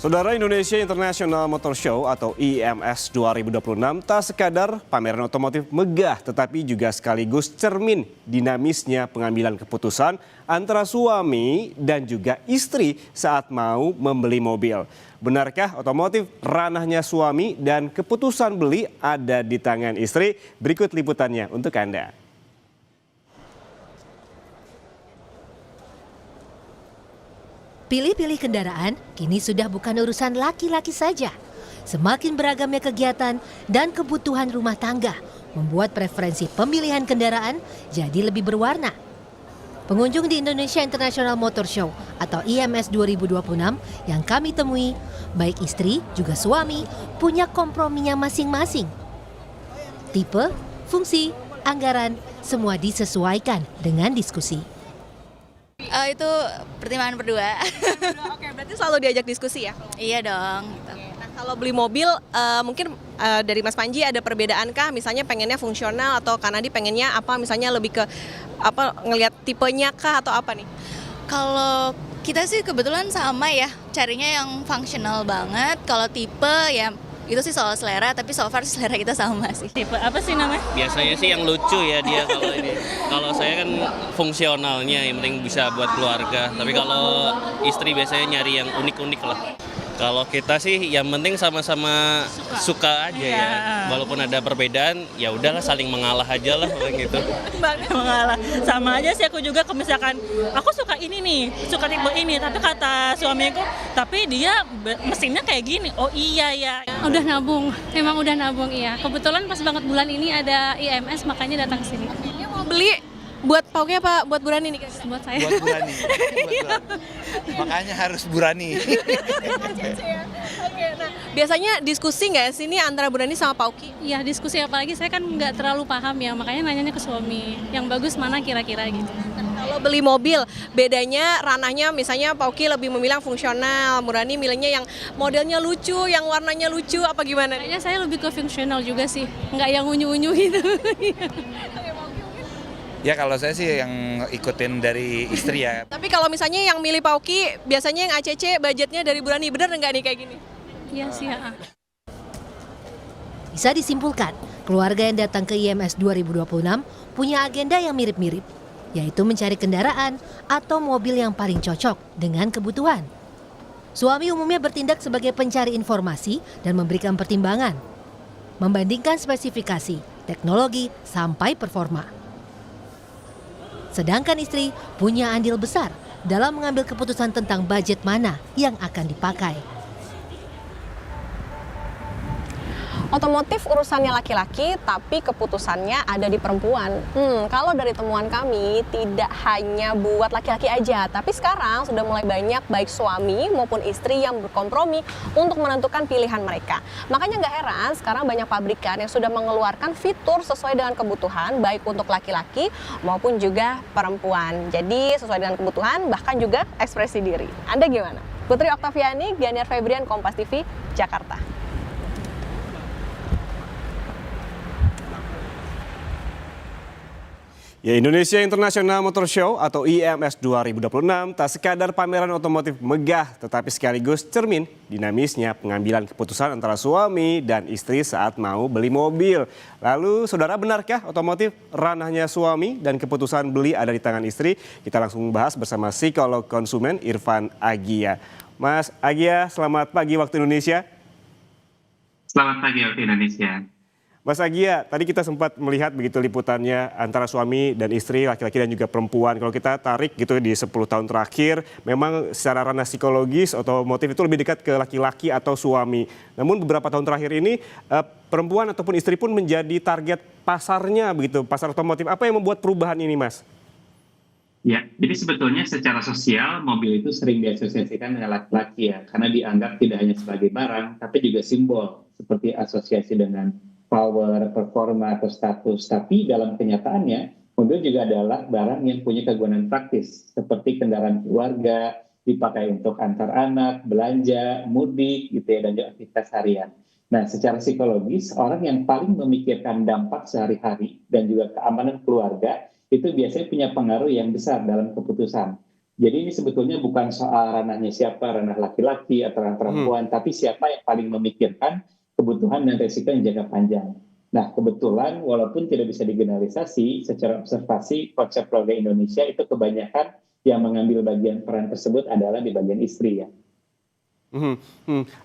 Saudara, Indonesia International Motor Show atau IMS 2026 tak sekadar pameran otomotif megah, tetapi juga sekaligus cermin dinamisnya pengambilan keputusan antara suami dan juga istri saat mau membeli mobil. Benarkah otomotif ranahnya suami dan keputusan beli ada di tangan istri? Berikut liputannya untuk Anda. Pilih-pilih kendaraan kini sudah bukan urusan laki-laki saja. Semakin beragamnya kegiatan dan kebutuhan rumah tangga membuat preferensi pemilihan kendaraan jadi lebih berwarna. Pengunjung di Indonesia International Motor Show atau IMS 2026 yang kami temui, baik istri juga suami, punya komprominya masing-masing. Tipe, fungsi, anggaran, semua disesuaikan dengan diskusi. Itu pertimbangan berdua. Oke, berarti selalu diajak diskusi ya? Iya dong. Nah, kalau beli mobil, mungkin dari Mas Panji ada perbedaankah? Misalnya pengennya fungsional atau Kanadi pengennya apa? Misalnya lebih ke ngelihat tipenya kah atau apa nih? Kalau kita sih kebetulan sama ya, carinya yang fungsional banget. Kalau tipe ya itu sih soal selera, tapi so far selera kita sama sih. Tipe apa sih namanya? Biasanya sih yang lucu ya dia kalau ini. Kalau saya kan fungsionalnya yang penting bisa buat keluarga. Tapi kalau istri biasanya nyari yang unik-unik lah. Kalau kita sih yang penting sama-sama suka aja ya. Walaupun ada perbedaan, ya udahlah saling mengalah aja lah gitu. Mengalah. Sama aja sih aku juga misalkan aku suka ini nih, suka tipe ini, tapi kata suamiku, tapi dia mesinnya kayak gini. Oh iya ya. Udah nabung, emang udah nabung iya. Kebetulan pas banget bulan ini ada IMS makanya datang ke sini. Ini mau beli buat Pauke apa buat Burani nih kira-kira? Buat saya. Buat Burani. Makanya harus Burani. Oke, nah biasanya diskusi nggak sih ini antara Burani sama Pauki? Iya diskusi, apalagi saya kan nggak terlalu paham ya, makanya nanyanya ke suami. Yang bagus mana kira-kira gitu. Kalau beli mobil, bedanya ranahnya misalnya Pauki lebih memilih fungsional, Burani milihnya yang modelnya lucu, yang warnanya lucu, apa gimana? Kayaknya saya lebih ke fungsional juga sih, nggak yang unyu-unyu gitu. Ya kalau saya sih yang ikutin dari istri ya. Tapi kalau misalnya yang milih Pauki, biasanya yang ACC budgetnya dari Burani, bener nggak nih kayak gini? Iya sih ya. Bisa disimpulkan, keluarga yang datang ke IMS 2026 punya agenda yang mirip-mirip, yaitu mencari kendaraan atau mobil yang paling cocok dengan kebutuhan. Suami umumnya bertindak sebagai pencari informasi dan memberikan pertimbangan, membandingkan spesifikasi, teknologi, sampai performa. Sedangkan istri punya andil besar dalam mengambil keputusan tentang budget mana yang akan dipakai. Otomotif urusannya laki-laki, tapi keputusannya ada di perempuan. Kalau dari temuan kami, tidak hanya buat laki-laki aja, tapi sekarang sudah mulai banyak baik suami maupun istri yang berkompromi untuk menentukan pilihan mereka. Makanya nggak heran sekarang banyak pabrikan yang sudah mengeluarkan fitur sesuai dengan kebutuhan, baik untuk laki-laki maupun juga perempuan. Jadi sesuai dengan kebutuhan, bahkan juga ekspresi diri. Anda gimana? Putri Oktaviani, Gianyar Febrian, Kompas TV, Jakarta. Ya, Indonesia International Motor Show atau IMS 2026 tak sekadar pameran otomotif megah, tetapi sekaligus cermin dinamisnya pengambilan keputusan antara suami dan istri saat mau beli mobil. Lalu, saudara, benarkah otomotif ranahnya suami dan keputusan beli ada di tangan istri? Kita langsung bahas bersama psikolog konsumen Irfan Agia. Mas Agia, selamat pagi waktu Indonesia. Selamat pagi waktu Indonesia. Mas Agia, tadi kita sempat melihat begitu liputannya antara suami dan istri, laki-laki dan juga perempuan. Kalau kita tarik gitu di 10 tahun terakhir, memang secara ranah psikologis otomotif itu lebih dekat ke laki-laki atau suami. Namun beberapa tahun terakhir ini perempuan ataupun istri pun menjadi target pasarnya begitu, pasar otomotif. Apa yang membuat perubahan ini, Mas? Ya, jadi sebetulnya secara sosial mobil itu sering diasosiasikan dengan laki-laki ya, karena dianggap tidak hanya sebagai barang, tapi juga simbol seperti asosiasi dengan power, performa, atau status. Tapi dalam kenyataannya, mobil juga adalah barang yang punya kegunaan praktis, seperti kendaraan keluarga, dipakai untuk antar anak, belanja, mudik, gitu ya, dan juga aktivitas harian. Nah, secara psikologis, orang yang paling memikirkan dampak sehari-hari dan juga keamanan keluarga, itu biasanya punya pengaruh yang besar dalam keputusan. Jadi ini sebetulnya bukan soal ranahnya siapa, ranah laki-laki atau ranah perempuan, tapi siapa yang paling memikirkan kebutuhan dan resiko yang jangka panjang. Nah, kebetulan walaupun tidak bisa digeneralisasi, secara observasi konsep keluarga Indonesia itu kebanyakan yang mengambil bagian peran tersebut adalah di bagian istri ya.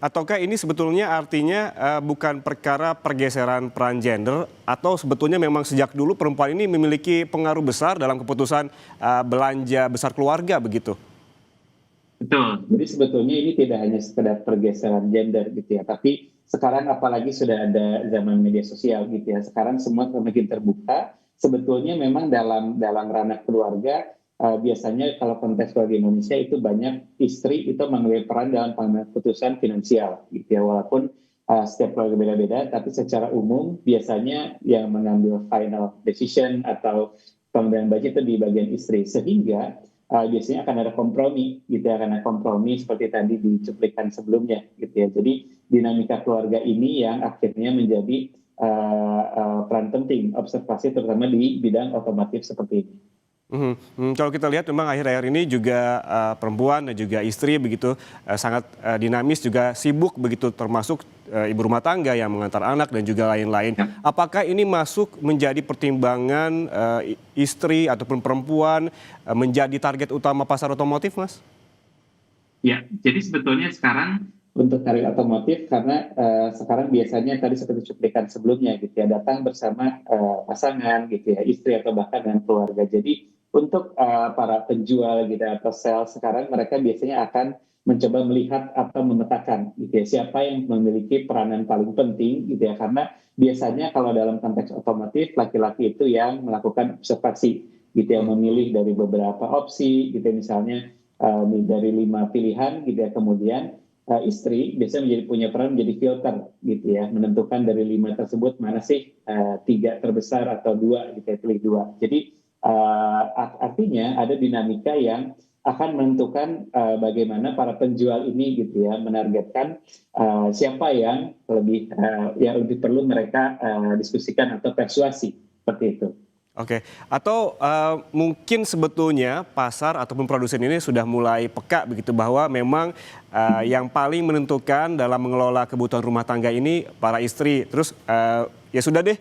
Ataukah ini sebetulnya artinya bukan perkara pergeseran peran gender, atau sebetulnya memang sejak dulu perempuan ini memiliki pengaruh besar dalam keputusan belanja besar keluarga begitu? Betul. Jadi sebetulnya ini tidak hanya sekedar pergeseran gender gitu ya, tapi sekarang apalagi sudah ada zaman media sosial gitu ya. Sekarang semua semakin terbuka. Sebetulnya memang dalam ranah keluarga biasanya kalau konteks keluarga Indonesia itu banyak istri itu mengambil peran dalam pengambilan keputusan finansial gitu ya. Walaupun setiap keluarga beda-beda, tapi secara umum biasanya yang mengambil final decision atau pengambilan budget itu di bagian istri. Sehingga biasanya akan ada kompromi gitu ya, akan ada kompromi seperti tadi di cuplikan sebelumnya gitu ya. Jadi dinamika keluarga ini yang akhirnya menjadi peran penting observasi terutama di bidang otomotif seperti ini. Kalau kita lihat memang akhir-akhir ini juga perempuan dan juga istri begitu sangat dinamis, juga sibuk begitu, termasuk ibu rumah tangga yang mengantar anak dan juga lain-lain. Apakah ini masuk menjadi pertimbangan istri ataupun perempuan menjadi target utama pasar otomotif, Mas? Ya, jadi sebetulnya sekarang untuk target otomotif karena sekarang biasanya tadi seperti cuplikan sebelumnya gitu ya, datang bersama pasangan gitu ya, istri atau bahkan dengan keluarga. Jadi untuk para penjual gitu atau sales sekarang mereka biasanya akan mencoba melihat atau memetakan gitu ya, siapa yang memiliki peranan paling penting gitu ya, karena biasanya kalau dalam konteks otomotif laki-laki itu yang melakukan observasi gitu ya, memilih dari beberapa opsi gitu ya, misalnya dari 5 pilihan gitu ya, kemudian istri biasanya punya peran menjadi filter gitu ya, menentukan dari 5 tersebut mana sih 3 terbesar atau 2 gitu ya, pilih 2. Jadi artinya ada dinamika yang akan menentukan bagaimana para penjual ini gitu ya menargetkan siapa yang lebih perlu mereka diskusikan atau persuasi seperti itu. Oke, atau mungkin sebetulnya pasar ataupun produsen ini sudah mulai peka begitu bahwa memang yang paling menentukan dalam mengelola kebutuhan rumah tangga ini para istri. Terus ya sudah deh,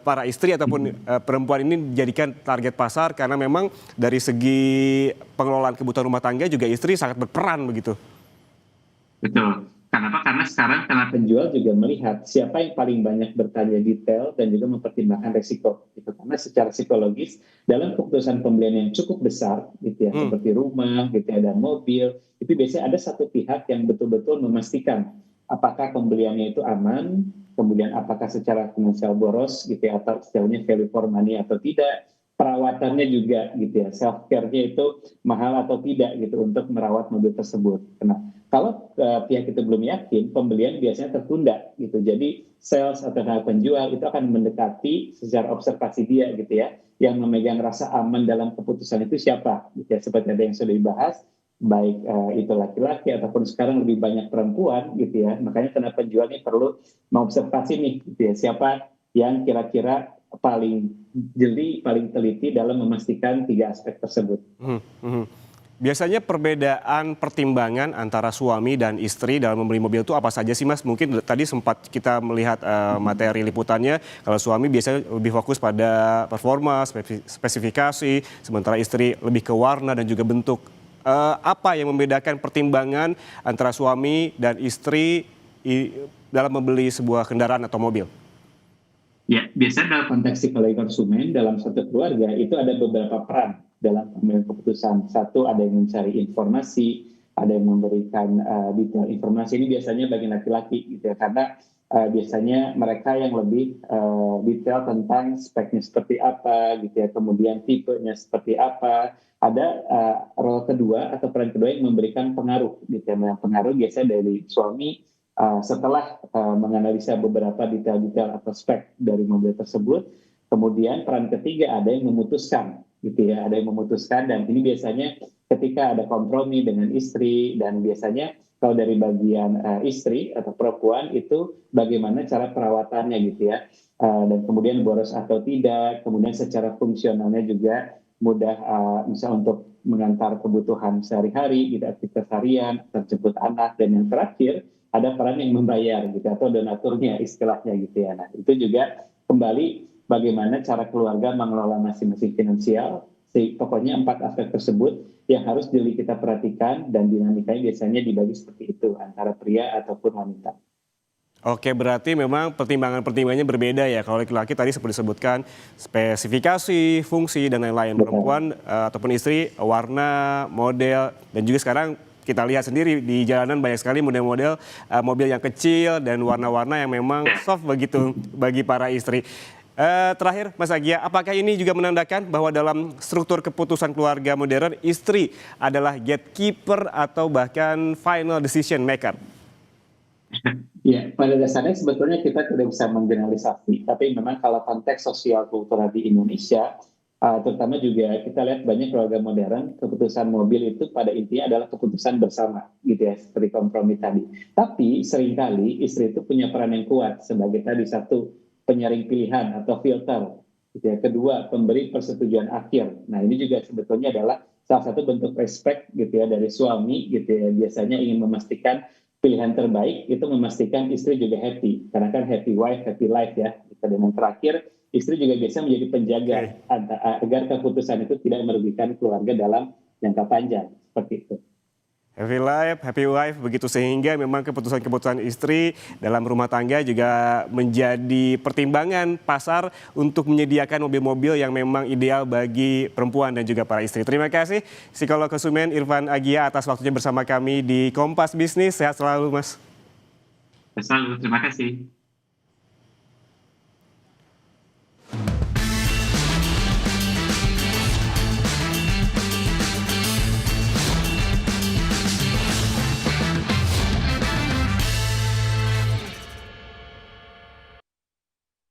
para istri ataupun perempuan ini dijadikan target pasar karena memang dari segi pengelolaan kebutuhan rumah tangga juga istri sangat berperan begitu. Betul. Kenapa? Karena sekarang karena penjual juga melihat siapa yang paling banyak bertanya detail dan juga mempertimbangkan resiko. Gitu. Karena secara psikologis dalam keputusan pembelian yang cukup besar, gitu ya, seperti rumah, gitu ya, dan mobil, itu biasanya ada satu pihak yang betul-betul memastikan apakah pembeliannya itu aman, kemudian apakah secara finansial boros, gitu ya, atau istilahnya value for money atau tidak. Perawatannya juga gitu ya, self care-nya itu mahal atau tidak gitu untuk merawat mobil tersebut. Nah, kalau pihak itu belum yakin, pembelian biasanya tertunda gitu. Jadi sales atau penjual itu akan mendekati secara observasi dia gitu ya, yang memegang rasa aman dalam keputusan itu siapa gitu ya, seperti ada yang sudah dibahas, baik itu laki-laki ataupun sekarang lebih banyak perempuan gitu ya. Makanya kenapa penjual ini perlu mengobservasi nih gitu ya, siapa yang kira-kira paling jeli, paling teliti dalam memastikan 3 aspek tersebut. Biasanya perbedaan pertimbangan antara suami dan istri dalam membeli mobil itu apa saja sih, Mas? Mungkin tadi sempat kita melihat materi liputannya, kalau suami biasanya lebih fokus pada performa, spesifikasi, sementara istri lebih ke warna dan juga bentuk. Apa yang membedakan pertimbangan antara suami dan istri dalam membeli sebuah kendaraan atau mobil? Ya, biasanya dalam konteks psikologi konsumen dalam satu keluarga itu ada beberapa peran dalam pengambilan keputusan. Satu, ada yang mencari informasi, ada yang memberikan detail informasi. Ini biasanya bagi laki-laki gitu ya, karena biasanya mereka yang lebih detail tentang speknya seperti apa gitu ya, kemudian tipenya seperti apa. Ada role kedua atau peran kedua yang memberikan pengaruh gitu ya. Pengaruh biasanya dari suami setelah menganalisa beberapa detail-detail atau spek dari mobil tersebut. Kemudian peran ketiga ada yang memutuskan gitu ya, ada yang memutuskan, dan ini biasanya ketika ada kompromi dengan istri, dan biasanya kalau dari bagian istri atau perempuan itu bagaimana cara perawatannya gitu ya, dan kemudian boros atau tidak, kemudian secara fungsionalnya juga mudah misalnya untuk mengantar kebutuhan sehari-hari, gitu, aktivitas harian, terjemput anak, dan yang terakhir ada peran yang membayar gitu atau donaturnya istilahnya gitu ya. Nah itu juga kembali bagaimana cara keluarga mengelola masing-masing finansial. Pokoknya 4 aspek tersebut yang harus kita perhatikan dan dinamikanya biasanya dibagi seperti itu antara pria ataupun wanita. Oke, berarti memang pertimbangannya berbeda ya. Kalau laki-laki tadi seperti disebutkan spesifikasi, fungsi, dan lain-lain. Perempuan ataupun istri, warna, model, dan juga sekarang kita lihat sendiri di jalanan banyak sekali model-model mobil yang kecil dan warna-warna yang memang soft begitu bagi para istri. Terakhir, Mas Agia, apakah ini juga menandakan bahwa dalam struktur keputusan keluarga modern, istri adalah gatekeeper atau bahkan final decision maker? Ya, pada dasarnya sebetulnya kita tidak bisa menggeneralisasi, tapi memang kalau konteks sosial kultural di Indonesia, terutama juga kita lihat banyak keluarga modern, keputusan mobil itu pada intinya adalah keputusan bersama, gitu ya, seperti kompromi tadi. Tapi seringkali istri itu punya peran yang kuat sebagai tadi satu penyaring pilihan atau filter, gitu ya. Kedua, pemberi persetujuan akhir. Nah ini juga sebetulnya adalah salah satu bentuk respect, gitu ya, dari suami, gitu ya, biasanya ingin memastikan pilihan terbaik itu memastikan istri juga happy, karena kan happy wife, happy life ya. Dan yang terakhir, istri juga biasa menjadi penjaga agar keputusan itu tidak merugikan keluarga dalam jangka panjang, seperti itu. Happy life, happy wife, begitu sehingga memang keputusan-keputusan istri dalam rumah tangga juga menjadi pertimbangan pasar untuk menyediakan mobil-mobil yang memang ideal bagi perempuan dan juga para istri. Terima kasih psikolog konsumen Irfan Agia atas waktunya bersama kami di Kompas Bisnis. Sehat selalu, Mas. Selalu, terima kasih.